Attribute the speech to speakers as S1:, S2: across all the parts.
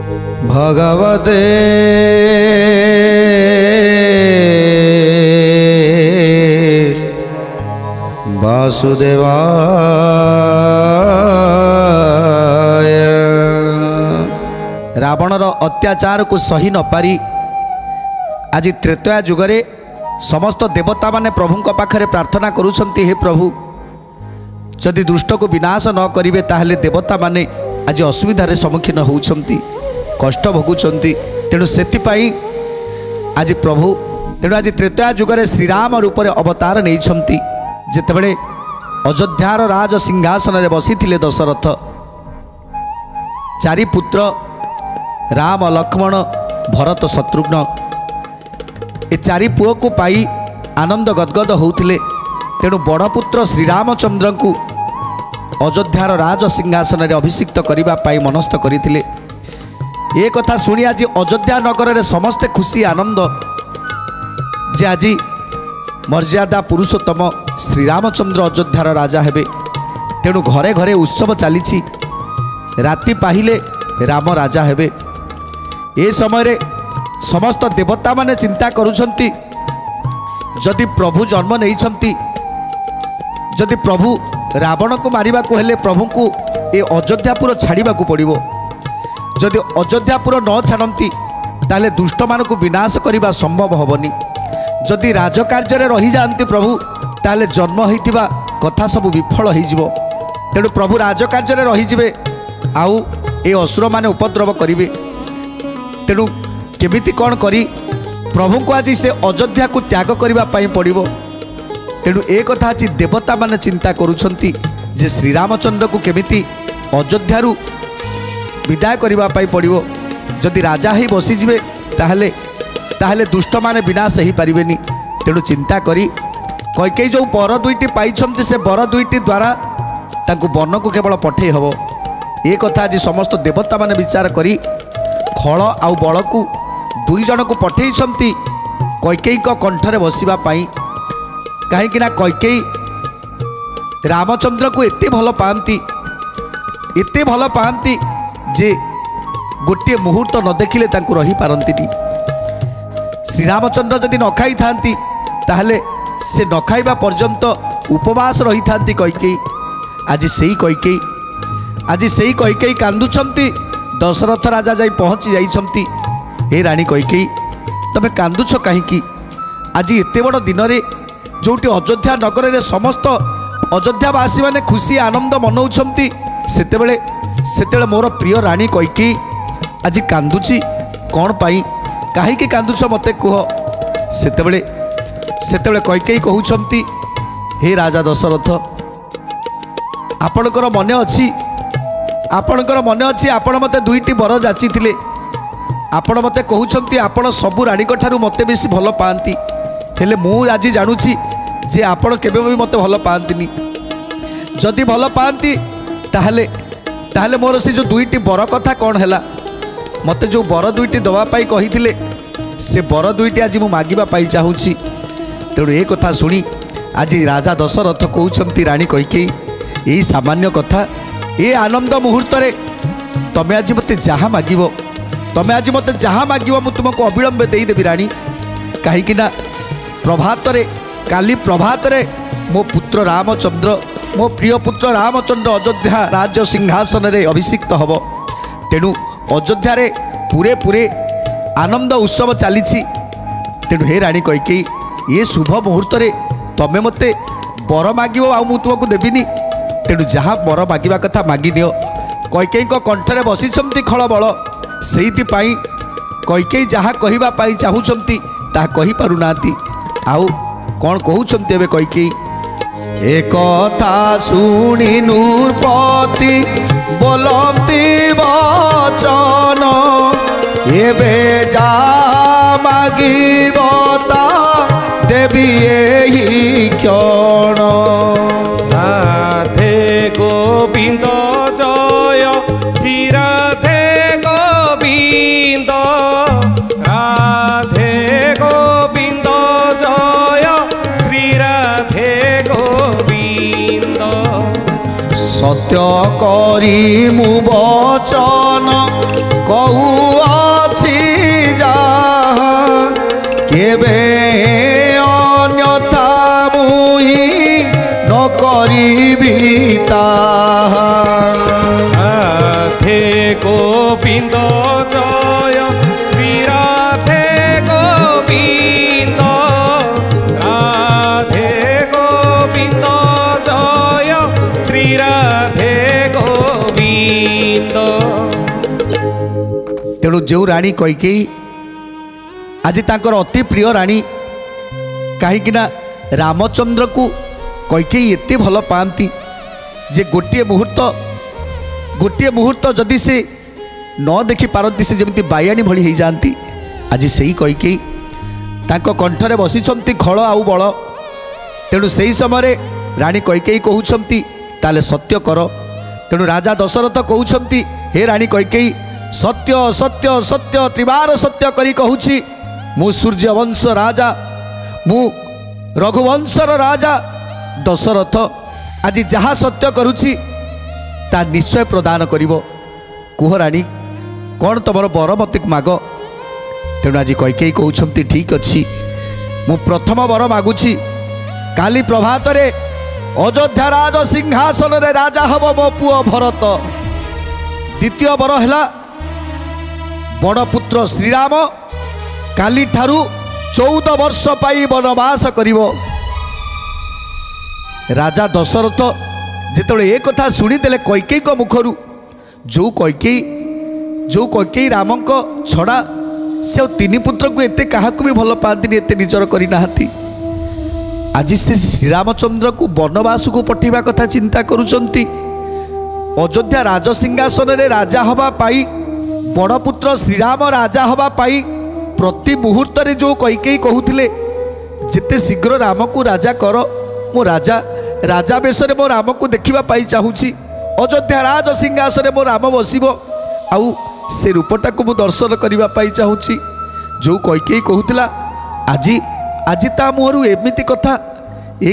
S1: भगवते वासुदेवाय। रावणर अत्याचार को सही न पारी आज त्रेतया जुगरे समस्त देवता माने प्रभु पाखरे प्रार्थना करुछंती, हे प्रभु जदि दुष्ट को विनाश न करिवे ताहले देवता माने आज असुविधार सम्मुखीन होउछंती, कष्ट भोगुछंती। तेणु सेतिपाई आज प्रभु तेणु आज त्रेतया जुगरे श्रीराम रूप में अवतार नहीं जेतेबेले अयोध्यार राज सिंहासन रे बसिथिले दशरथ। चारि पुत्र राम लक्ष्मण भरत शत्रुघ्न ए चारि पुओ को पाई आनंद गदगद होउथिले। तेणु बड़ पुत्र श्रीरामचंद्र को अयोध्यार राज सिंहासन रे अभिषिक्त करिबा पाई मनस्थ करिथिले। ए कथा शुणी आज अयोध्या नगर रे समस्ते खुशी आनंद जे आज मर्यादा पुरुषोत्तम श्रीरामचंद्र अयोध्यार राजा हेबे। तेणु घरे घरे उत्सव चली राति पाहिले राम राजा हेबे। ए समय रे समस्त देवता माने चिंता करुछंती जदि प्रभु जन्म नहीं जदि प्रभु रावण को मारिबा को हेले प्रभु को ए अयोध्यापुर छाड़िबा को पड़िबो। जदि अयोध्यापुर न छाड़ती ताले दुष्ट मान को विनाश करने संभव हेनी। जदि राजकार्य रही जाती प्रभु ताले जन्म होइतिबा कथा सब विफल हो। तेणु प्रभु राजकार्य रहीजे आउ ए असुर माने उपद्रव करेंगे। तेणु केमिति कौन करी प्रभु को आज से अयोध्या को त्याग करने पड़ो। तेणु एक कथा आज देवता माने चिंता करुछंती जे श्रीरामचंद्र को केमिति अयोध्यारू विदाय करने पड़ो। जदि राजा ही बसीजे ताहले ताहले दुष्ट माने विनाश हो पारिबेनी। तेणु चिंता करी कैकेयी जो बर दुईटी पाई से बर दुईटी द्वारा तांको वन को केवल पठे हब। ए कथा आज समस्त देवता माने विचार करी खल आउ बल को दुई जन को पठे कैकेयी कंठरे बसवा कहीं कैकेयी रामचंद्र को एते भल पाती जे गोटे मुहूर्त न देखिले तांको रही पारंतिनी। श्रीरामचंद्र जदि न खाई थांती ताहले से न खाइबा पर्यंत उपवास रही थांती कैकेयी। आज सेई कैकेयी कांदुछंती। दशरथ राजा जाई पहुँची जाइछंती। हे रानी कैकेयी तमे कांदुछ कहीं? आज एते बड़ दिन रे जोटी अयोध्या नगर रे समस्त अयोध्यावासी माने खुशी आनंद मनाउछंती सेतेबेले मोर प्रिय रानी कैकेयी आज कांदुची कौन पाई? कहीं कांदुछ मते कुह। सेतेबेले कैकेयी कहउछंती, हे राजा दशरथ आपणकर मन अच्छी आपण मते दुईटी बर जाची थिले। आपण मते कहउछंती आपण सबु रानी ठारू मते बेसी भल पाती। हेले मु आज जानुची जे आपण केबे भी मते भल पांतिनी। जदि भल पाती ताहले मोर से जो दुईटी बर कथा कौन है? मते जो बर दुईटी दवापाई कही से बर दुईटी आज मु मागिबा पाई चाहूँगी। तेणु ए कथा शुणी आज राजा दशरथ कहउछंती रानी कैकेयी यही सामान्य कथा ए आनंद मुहूर्त रे तमे आज मते जहाँ मागिबो मु तुमको अविलंबे देदेवी रानी। कहीं प्रभात रे काली प्रभात रे मो पुत्र रामचंद्र मो प्रिय पुत्र रामचंद्र अयोध्या राज्य सिंहासन रे अभिषिक्त हब। तेणु अयोध्या रे पूरे आनंद उत्सव चली। तेणु हे रानी कैकेयी ये शुभ मुहूर्त रे तमे मते बर मागिबो आ मु तुमको देबिनी। तेणु जहाँ बर मागिबा कथा मागी नियो। कैकेयी कंठरे बसिछंती खल बल सेइथिपाई कैकेयी जहाँ कहबा पाई चाहुछंती ताहा कहि पारुनांती। आउ कौन कहउछंती एबे कैकेयी? एक कथा शुणी नूरपति बोलती वचन एबे जा मागिब ता देवी एही क्षण।
S2: राधे गोविंद जय श्री राधे गोविंद राधे गोविंद जय श्री राधे गोविंद।
S1: सत्य करी मु वचन कहू तेणु जो राणी कैकेयी आज तांकर अति प्रिय राणी कहीं रामचंद्र को कैकेयी एते भल पाती जे गोटे मुहूर्त जदि से न देखी पारती से जमी बायाणी भली हो जाती। आज से कैकेयी तांको कंठरे बसिछंती खल आउ बल। तेणु से समय राणी कैकेयी कहउछंती ताले सत्य कर। तेणु राजा दशरथ कहउछंती हे राणी कैकेयी सत्य सत्य सत्य त्रिबार सत्य करी कहूछि मु सूर्यवंश राजा मु रघुवंशर राजा दशरथ आज जहाँ सत्य करुछि ता निश्चय प्रदान करिवो। कुह राणी कौन तुम बर मत माग। तेणु आज कैकेयी कहउछंती ठीक अच्छी मु प्रथम वर मागुछि काली प्रभात रे अयोध्या राज सिंहासन रे राजा हब मो पुओ भरत। द्वितीय वर है बड़ पुत्र श्रीराम काली ठारू 14 वर्ष पाई वनवास करिवो। राजा दशरथ जिते एक कथा शुणीदे कैकेयी मुखर जो कैकेयी राम छड़ा से तीन पुत्र को एते क्या भी भल पाती एत निजर करना। आज श्रीरामचंद्र को वनवास को पठेवा कथा चिंता करुचंती। अयोध्या राजसिंहासन रे राजा हवा पाई बड़ पुत्र श्रीराम राजा हवा पाई प्रति मुहूर्त रे जो कैकेयी कहूथिले जिते शीघ्र राम को राजा कर मो राजा बेश मो राम को देखा पाई चाहूँगी। अयोध्या राज सिंहासन मो राम बसिबो आउ से रूपटा को मु दर्शन करने पाई चाहूँगी। जो कैकेयी कहूला आज आज ता मुहर एमती कथा ए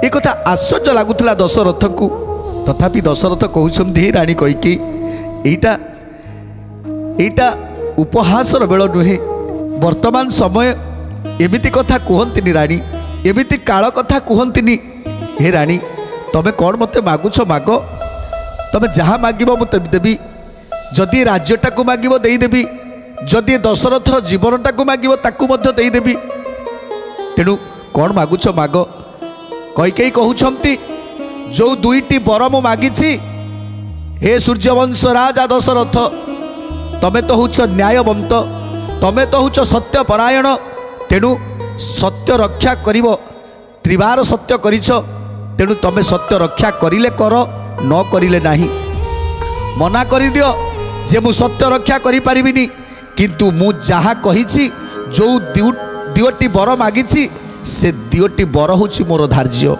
S1: कथा आश्चर्य लगुला दशरथ को। तथापि दशरथ कहते राणी कैकेयी एटा उपहासर बेल नुहे वर्तमान समय एमिति कथा कहती राणी एमिति काल कथा कहती। हे राणी तमें कौन मत मागुछ माग तमें जहाँ मागिब मुझे देवी जदि राज्यटा को मागिब देदेवी जदि दशरथर जीवनटा को मागिब ताकू मध्य देदेवी। तेणु कौन मागुछ माग। कैकेयी कहउछंती जो दुईटी वर मु मागिछि हे सूर्यवंश राजा दशरथ तमें तो होच न्यायवंत तमें तो होच सत्यपरायण। तेणु सत्य रक्षा करिवो त्रिबार सत्य करिछ। तेणु तमें सत्य रक्षा करिले कर न करिले नाही। मना करि दियो जे मु सत्य रक्षा करि परिबिनी किंतु मु जहा कहिछि जो दियोटी वर मागिछि से दियोटी वर होछि मोर धार्य।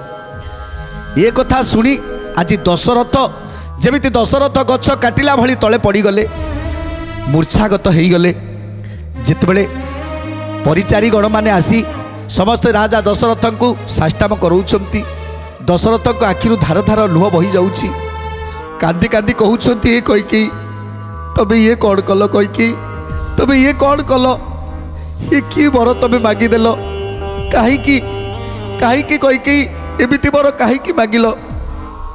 S1: ये कथा शुणी आज दशरथ जेमिति दशरथ गछ काटिला भली तले पड़गले मूर्छागत हो गले। जितेबले परिचारी गण मैंने आसी समस्ते राजा दशरथ को साष्टाम कराउछंती। दशरथ को आखिरु धार धार लुह बही जाउछि। कांदी कांदी कहउछंती ए कैकेयी तबे ये कौन कल कैकेयी तबे ये कौन कल ये कि वर तबे मागिदेल कहीं कैकेयी एमिति वर कहीं मागिल।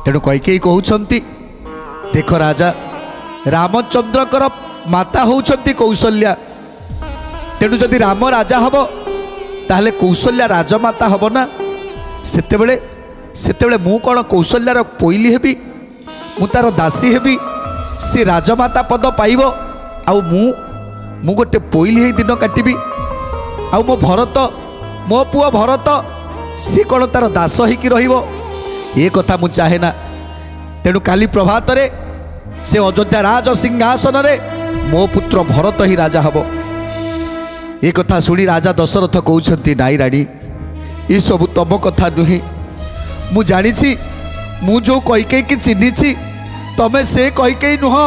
S1: तेणु कैकेयी कहउछंती देख राजा रामचंद्रकर माता होउछंती कौशल्या। तेणु जदि राम राजा हब ताहले कौशल्या राजमाता हब ना। सेतेबेले मु कौन कौशल्यार पोइली हेबी मु तार दासी हेबी से राजमाता पद पाइब आउ मु गोटे पोइली हे दिन काटिबी आउ मो भरत मो पुओ भरत सी कौन तार दास होइकी रहिबो ये कथा मु चाहे ना। तेणु काली प्रभात रे से अयोध्या राज सिंहासन रे मो पुत्र भरत ही राजा हब। ये कथा शुणी राजा दशरथ कहउछंती नाई राणी ये सब तम कथा नुहे मु जानिछि मु जो कैकेयी की चिन्हिछि तमे से कैकेयी नुह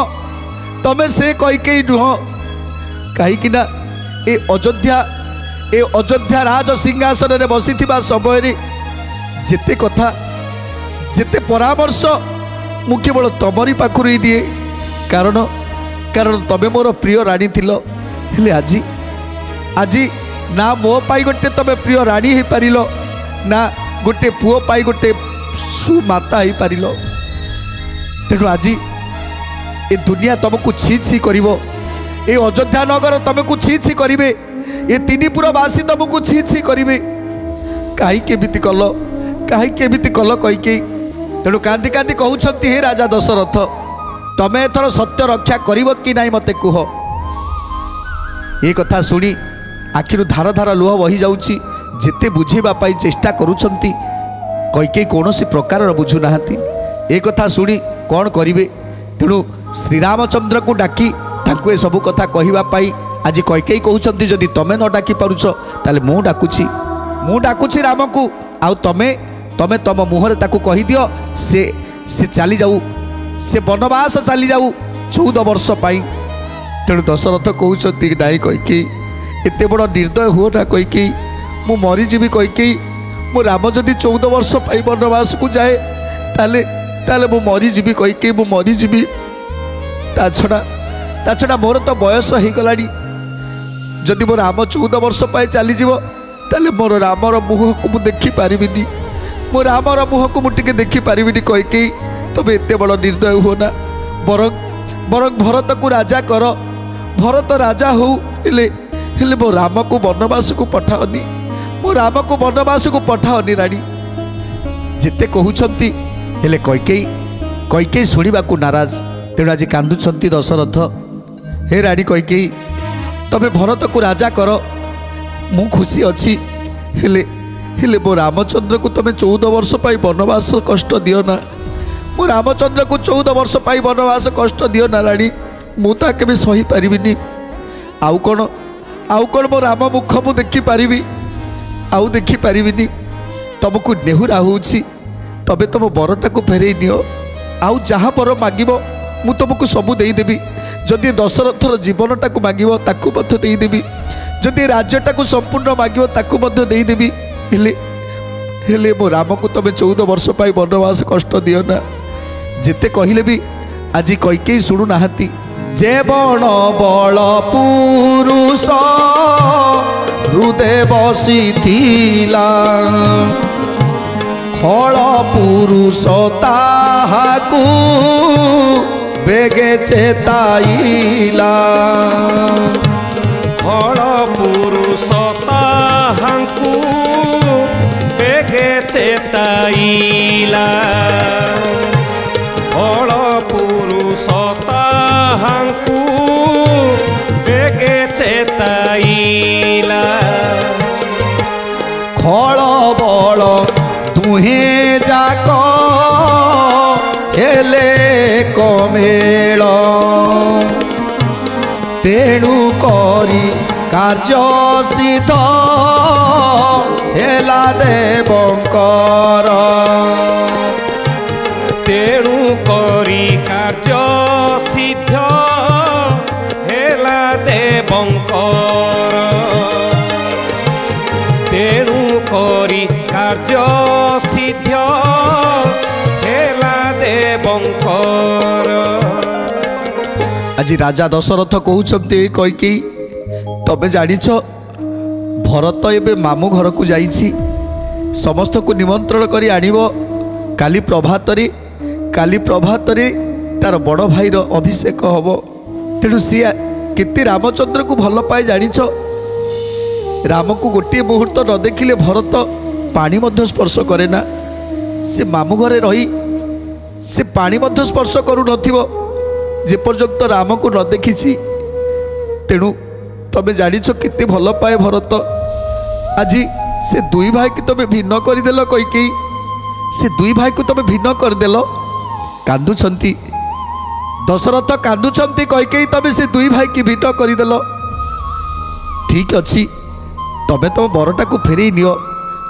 S1: कहीं ना ए अयोध्या राज सिंहासन रे बसिथिबा समय रे जेते कथा जेते परामर्श मु केवल तमरी पाखुर ही निए कारण तमे मोर प्रिय राणी थिलो। हेले आज ना मो पाई गोटे तमे प्रिय राणी हो पार ना गोटे पुओ पाई गोटे सुमाता हो पार। तेणु आज ए दुनिया तुमको छी छी करिवो ए अयोध्या नगर तुमको छी छी करिवे ए तीनपुरवासी तुमको छी छी करिवे कहीं केमिति कल कैकेयी। तेणु कांदी कांदी कहउछंती हे राजा दशरथ तमे एथर सत्य रक्षा करिवो कि नाई मते कुह। ए कथा शुणी आखिरु धार धार लुह बही जाउछि। जेते बुझेबा पाई चेष्टा करूछंती कैकेयी कौनसी प्रकार बुझुना। ए कथा शुणी कौन करिवे। तेणु श्रीरामचंद्र को डाकी तांको ए सब कथा कहिबा पाई आज कैकेयी कहउछंती जदि तमे न डाकी पारुछ ताले मु डाकुछि राम को आउ तमे तमे तम मुहरे ताकू कहि दियो से चली जाऊ, से वनवास चली जाऊ 14 वर्ष पाई। तेणु दशरथ कहउछंती नाई कैकेयी एते बड़ निर्दय हुओ ना कैकेयी, मु मरीजीवी कैकेयी। मो राम जदि 14 वर्ष पाई वनवास को जाए ताले ताले मु मरीजीवी कैकेयी, मु मरीजीवी। ता छड़ा मोर तो बयस हो गलानी। जदि मो राम 14 वर्ष पाई चली जीवो ताले मोर रामर मुह को मु देखि पारिबिनी, मो रामर मुह को मु टिके देखि पारिबिनी कैकेयी। तबे एते बड़ निर्दय हो ना। बरं भरत को राजा कर, भरत राजा हो हेले मो राम को वनवास को पठाओनी, मो राम को वनवास को पठाओनी रानी। जिते कहउछंती हेले कैकेयी शुणिबा को नाराज। तेणु आज कांदुछंती दशरथ। हे रानी कैकेयी तबे भरत को राजा कर, मु खुशी अच्छी। हेले मो रामचंद्र को तमे 14 वर्ष पाई वनवास कष्ट दियो ना। मो रामचंद्र को 14 वर्ष पाई वनवास कष्ट दियो ना रानी, मु ता केबे सही पारिबिनी। आउ कौन मो राम मुख मु देखि पारिबी, आउ देखि पारिबिनी। तुमको नेहुरा होउछि तबे तुम बरटा को फेरई नियो। आउ जहाँ बर मागिबो मु तुमको सबू देदेवी। जदि दशरथर जीवनटा को मागिबो ताकू मध्य देदेवी, जदि राज्यटा को संपूर्ण मागिबो ताकू मध्य देदेवी। हेले मो राम को तमे 14 वर्ष पाई वनवास कष्ट दियो ना। जेते कहिले भी आज कैकेयी शुणु नाहांती। जे बण बल पुरुष हृदय बसिथिला, फल पुरुष ताहाकू बेगे चेताइला।
S2: फल पुरुष ताहाकू बेगे चेताइला, फल पुरुष ताहाकू बेगे चेताइला।
S1: खल बल दुहे जाक हेले कमेल, तेणु करी कार्य सिद्ध हेला देवंकर।
S2: तेणु करी कार्य सिद्ध हेला देवंकर। तेणु करी कार्य सिद्ध हेला देवंकर।
S1: आज राजा दशरथ कहउछंती कैकेयी तबे जानिछ भरत एबे मामू घर को जाइछि, समस्त को निमंत्रण करी आनिबो। काली प्रभात रे तार बड़ भाईर अभिषेक हब। तेणु सी केते रामचंद्र को भल पाए जानिछ। राम को गोटे मुहूर्त न देखिले भरत पानी मध्य स्पर्श करे ना। से मामू घरे रही से पानी मध्य स्पर्श करू नथिबो जे पर्यंत राम को न देखिछि। तेणु तबे जानिछ केते भल पाए भरत। आज से दुई भाई की तबे भिन्न करदेल कैकेयी, से दुई भाई को तबे भिन्न करदेल। कांदुछंती दशरथ, कांदुछंती कैकेयी तबे से दुई भाई की भिन्न करदेल। ठीक अच्छी तबे तो बरटा को फेरई नियो।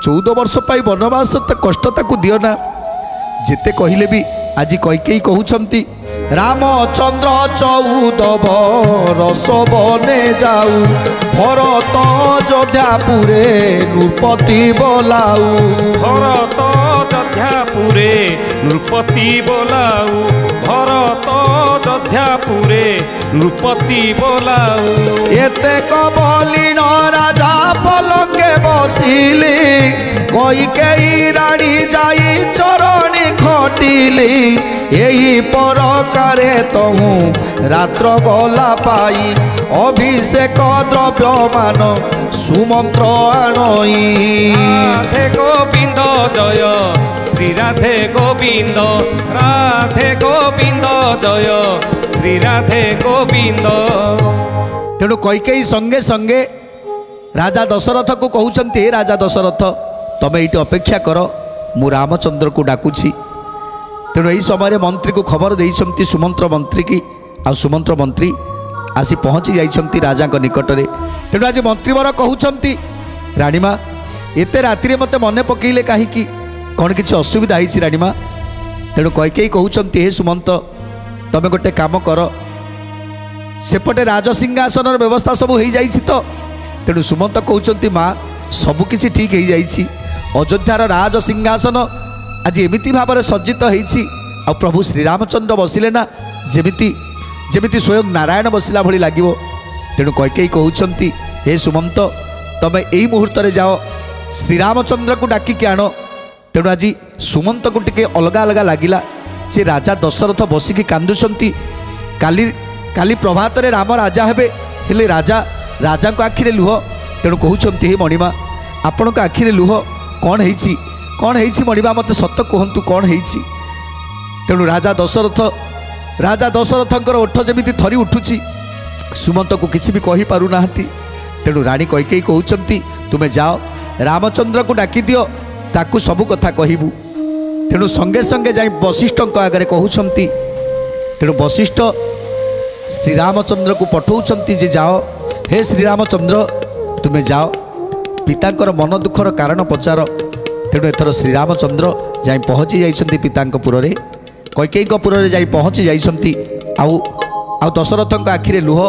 S1: 14 वर्ष पाई वनवास कष्ट ताकू दियो ना। जेते कहिले भी आज कैकेयी कहउछंती रामचंद्र 14 बरस बने जाऊ, भरत अयोध्यापुरे नृपति बोलाऊ।
S2: भरत अयोध्यापुरे नृपति बोलाऊ, भरत अयोध्यापुरे नृपति बोलाऊ।
S1: एते कबलिन राजा पलंगे बसिली, कैकेयी राणी जाई चरणी खटिली। यही परकारे तहु रात्र गला पाई, अभिषेक द्रव्य मान सुमंत्र आणई।
S2: राधे गोविंद जय श्री राधे गोविंद, राधे गोविंद जय श्री राधे गोविंद।
S1: तेणु कैकेयी संगे संगे राजा दशरथ को कहते हे राजा दशरथ तमें ये अपेक्षा कर मु रामचंद्र को डाकुची। तेणु यही समय मंत्री को खबर देइछंती सुमंत्र मंत्री की आ सुमंत्र मंत्री आसी पहुँची जाइछंती राजा निकट में। तेणु आज मंत्रीवर कहउछंती रानीमा एते राति मते मने पकेइले कहीं कौन किसी असुविधा होती रानीमा। तेणु कैकेयी कहउछंती हे सुमंत तमें गोटे काम कर सेपटे राजसिंहासन व्यवस्था सब हो जाइए तो। तेणु सुमंत कहउछंती माँ सबकिछि ठीक हो जाइए अयोध्यार राजसिंहासन आज एमिति भाव में सज्जित होइछि आ प्रभु श्रीरामचंद्र बसिले ना जेमिति जेमिति स्वयं नारायण बसिला भली लागिवो। तेणु कैकेयी कहउछंती हे सुमंत तमें यही मुहूर्त में जाओ श्रीरामचंद्र को डाकिकी आण। तेणु आज सुमंत को टिके अलग अलग लगिला जे राजा दशरथ बसिकी कांदुछंती काली काली प्रभात रे राम राजा हेबे हेले राजा राजा को आखिरे लुह। तेणु कहउछंती हे मणिमा आपण को आखिरे लुह कौन हेछि मणिमा मते सत्य कहंतु कौन हेछि। तेणु राजा दशरथंकर ओठ जेमिति थरी उठुछि सुमंत को किसी भी कहि पारु नाहंती। तेणु रानी कैकेयी कहउछंती तुमे जाओ रामचंद्र को डाकी दियो ताकू सबु कथा कहबू। तेणु संगे संगे जाई वशिष्ठ आगे कहउछंती। तेणु वशिष्ठ श्रीरामचंद्र को पठाउछंती जे जाओ हे श्रीरामचंद्र तुमे जाओ पितांकर मन दुखर कारण पचार। तेणु एथर श्रीरामचंद्र जाई पहुँची जाइछंती पितांक पुरे कैकेयी पुरे जाई पहुँची जाइछंती आउ दशरथ आखिरे लुह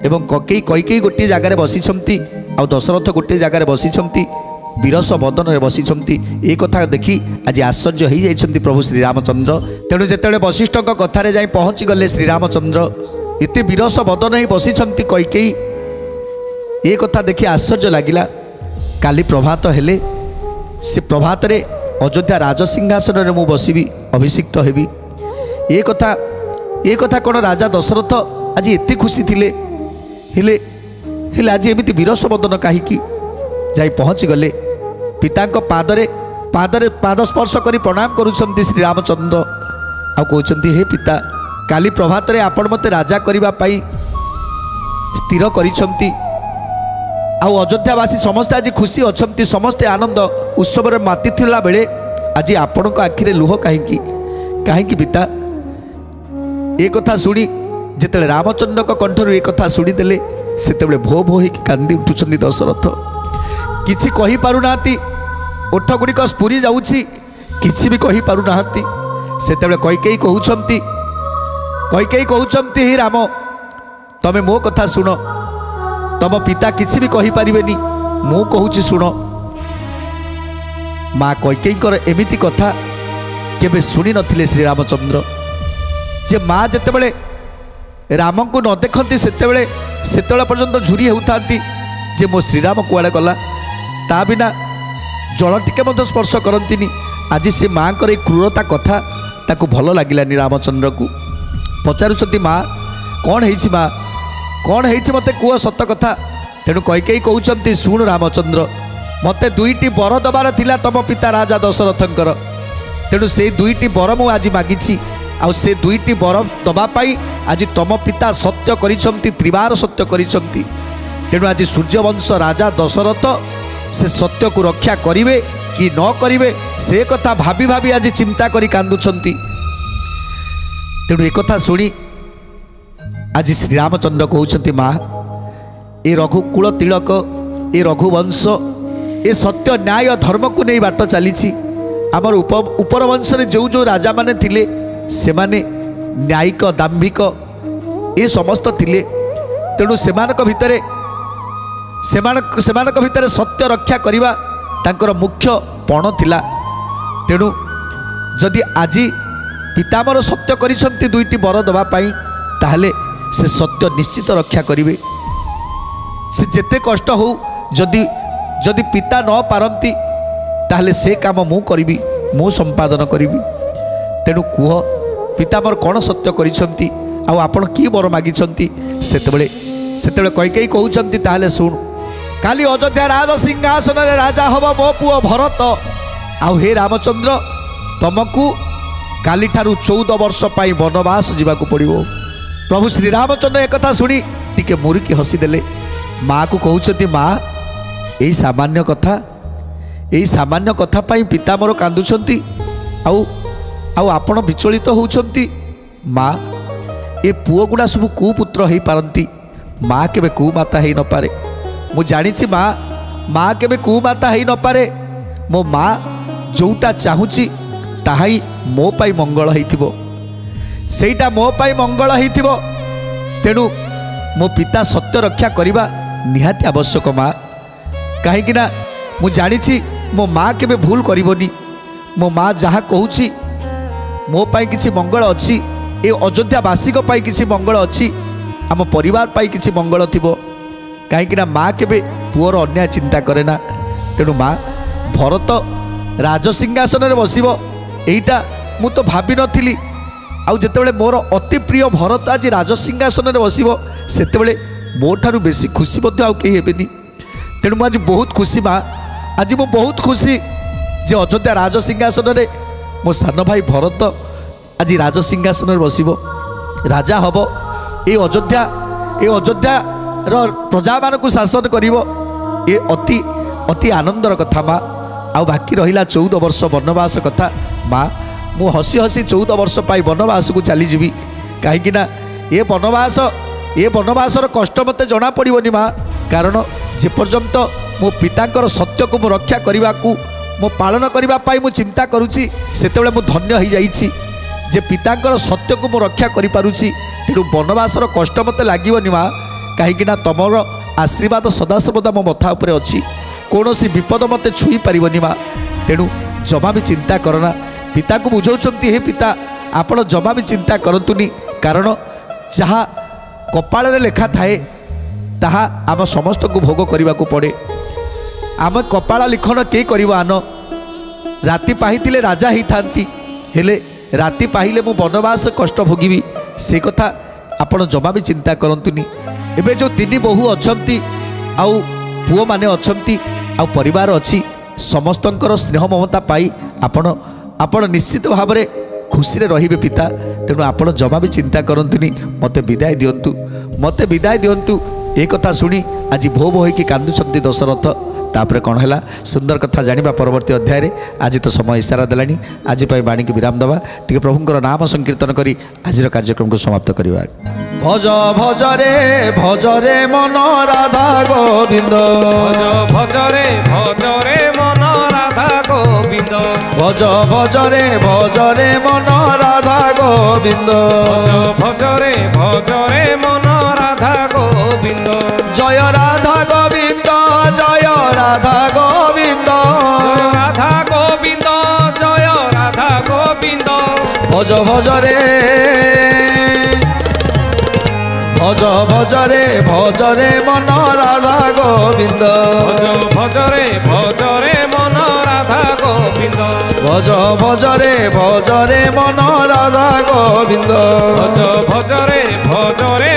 S1: एवं कैकेयी गोटे जगार बसिछंती आउ दशरथ गोटे जगार बसिछंती विरस बदन में बसिछंती। ए कथा देखी आज आश्चर्य हो जाइछंती प्रभु श्रीरामचंद्र। तेणु जेतेबेले वशिष्ठ कथार जाई पहुँची गले श्रीरामचंद्र एते विरस बदन ही बसिछंती कैकेयी ए कथा देखी आश्चर्य लगिला। काली प्रभात हेले से प्रभात रे अयोध्या राजसिंहासन में मु बसबी अभिषिक्त हेबी ए कथा कौन राजा दशरथ आज एते खुशी थिले हेले हेले आज एमिति विरस बदन कहीं जाई पहुँची गले पितांक पाद स्पर्श करी प्रणाम करुछंती श्रीरामचंद्र आ कहउछंती हे पिता काली प्रभात रे आपण मते राजा करिबा पाई स्थिर करिछंती आ अयोध्यावासी समस्ते आज खुशी अछंती समस्ते आनंद उत्सव रे माती थिला बेले आज आपण को आखिरे लुह कहीं पिता ए कथा शुणी जिते रामचंद्र कंठर ए कथा शुणीदेले से भो भो हो कांदी उठुंट दशरथ किछि कहि पारु नाहंती ओठ गुड़िक स्फुरी जाउछि किछि भी कहि पारु नाहंती। सेतेबेले कैकेयी कहउछंती हे राम तमे मो कथा सुनो तम पिता किछि भी कहि पारिबेनी मु कहूछि सुनो। माँ कैकेयीकर एमिति कथा केबे शुणी नथिले श्रीरामचंद्र जे माँ जेतेबेले राम को न देखती सेतेबेले पर्यंत झुरी होउथांती जे मो श्रीराम कुआड़े गला ता बिना जल टिके मध्य स्पर्श करंतिनी। आज से माँ कर क्रूरता कथा ताकू भल लगिलानी रामचंद्र को पचारुछंती माँ कौन है माँ कौन है मते कुह सत कथा। तेणु कैकेयी कहउछंती शुण रामचंद्र मते दुईटी बर दबार थिला तम पिता राजा दशरथंकर। तेणु से दुईटी बर मु आज मागिछि आउ से दुईटी बर दबा पाई आज तम पिता सत्य करिछंती त्रिबार सत्य करिछंती। तेणु आज सूर्यवंश राजा दशरथ से सत्य को रक्षा करिवे कि न करिवे से कथा भाभी भाभी आज चिंता करी कांदुछंती। तेणु एक कथा शुणी आज श्रीरामचंद्र कहउछंती माँ ए रघुकुल तिलक ए रघुवंश ए सत्य न्याय धर्म को नहीं बाट चली आमर उपर वंश जो जो राजा माने थिले से माने न्यायिक दाम्भिक ए समस्त थिले। तेणु सेमानक भितरे सत्य रक्षा करिबा तांकर मुख्य पण थिला। तेणु जदि आज पितामर सत्य करिसंती दुईटी बर दबा पाई ताहले से सत्य निश्चित रक्षा करिवे से जेते कष्ट हो जदि पिता न पारंती ताहले से काम मु करिबी मु संपादन करिबी। तेणु कुह पितामर कौन सत्य करिसंती आ आपण की बर मागिसंती। सेतेबेले कैकेयी कहउछंती ताहले सुन काली अयोध्या राज सिंहासन रे राजा हब मो पुओ भरत आउ हे रामचंद्र तुमको काली ठारू 14 वर्ष पाई वनवास जीवाकू पड़िबो। प्रभु श्रीरामचंद्र एक कथा शुणी टिके मुरिकी हसीदेले माँ को कहते माँ यही सामान्य कथा यही सामान्य कथा पाई पिता मोर कांदुछंती आउ आपण विचलित होउछंती माँ ए पुओ गुड़ा सब कुपुत्र हो पारती माँ केबे कुमाता हो न पारे मु जानी माँ माँ केबे कुमाता हो न पारे मो माँ जोटा चाहूची ताहाई मो पाई मंगल होइथिबो सेटा मो पाई मंगल होइथिबो तेणु मो पिता सत्य रक्षा करवा निहाती आवश्यक माँ कहीं ना मु जानी मो माँ केबे भूल करबनी मो माँ जहाँ कहूची मो पाई किछि मंगल अच्छी ए अयोध्यावासी पाई किछि मंगल अच्छी आम परिवार पाई किछि मंगल थिबो कहीं ना माँ केबे पुअर अन्याय चिंता करे ना तेणु माँ भरत राजसिंहासन में बसिबो एइटा मु तो भाभी नथिली आउ जेतेबेले मोर अति प्रिय भरत आज राजसिंहासन में बसिबो सेतेबेले मो ठारू बेसी खुशी मध्य आउ केही हेबेनी तेणु मु आज बहुत खुशी माँ आज मु बहुत खुशी जे अयोध्या राजसिंहासन में मो सान भाई भरत आज राजसिंहासन में बसिबो राजा हब ए अयोध्या प्रजा मान को शासन करिवो ए अति अति आनंदर कथा माँ आउ बाकी रहिला 14 वर्ष वनवास कथा माँ मु हसी हसी 14 वर्ष पाई वनवास को चली जीवी कहीं ना ये वनवासर कष्ट मते जना पड़ोनी माँ कारण जे पर्यंत मो पितांकर सत्य को मु रक्षा करने को मो पालन करने मु चिंता करुच्ची सेतेबेले मु धन्य हो जाइछि जे पितांकर सत्य को मु रक्षा करि पारुछि तेणु वनवासर कष्ट मते लागिवनी माँ कहीं ना तमर आशीर्वाद सदासर्वदा मो मथा उपरे अछि कौनसी विपद मते छुई पारिबनी माँ तेणु जमा भी चिंता करना पिता को बुझाउछंती हे पिता आपण जमा भी चिंता करंतुनी कारण जहाँ कपाल लेखा थाए ताहा आम समस्त को भोग करने को पड़े आम कपाल लिखन के करिवो आन राति पाहिथिले राजा ही थांती हेले राति पाहिले मु वनवास कष्ट भोगिबी से कथा आपण जमा भी चिंता करंतुनी एबे जो 3 बहु अछंती आउ पुओ माने अछंती आउ परिवार अछि समस्तंकर स्नेह ममता पाई आपण निश्चित भाव में खुशी रे पिता तेणु आपण जमा भी चिंता करंतुनी मते विदाय दियंतु एक कथा शुणी आज भो भो होइकी कांदुछंती दशरथ तापरे कौन है सुंदर कथा जानिबा परवर्ती अध्याय रे आज तो समय इशारा देलानी आज पाई बाणी की विराम दबा टिके प्रभुंकर नाम संकीर्तन करी आज कार्यक्रम को समाप्त करवा भज भज रे मन राधा गोविंद
S2: भज रे मन राधा गोविंद
S1: भज रे मन राधा गोविंद
S2: भज रे मन राधा गोविंद
S1: जय राधा गोविंद जय राधा गोविंद
S2: राधा गोविंद जय राधा गोविंद
S1: भज रे मन राधा गोविंद
S2: भज रे मन राधा गोविंद
S1: भज रे मन राधा गोविंद
S2: भज रे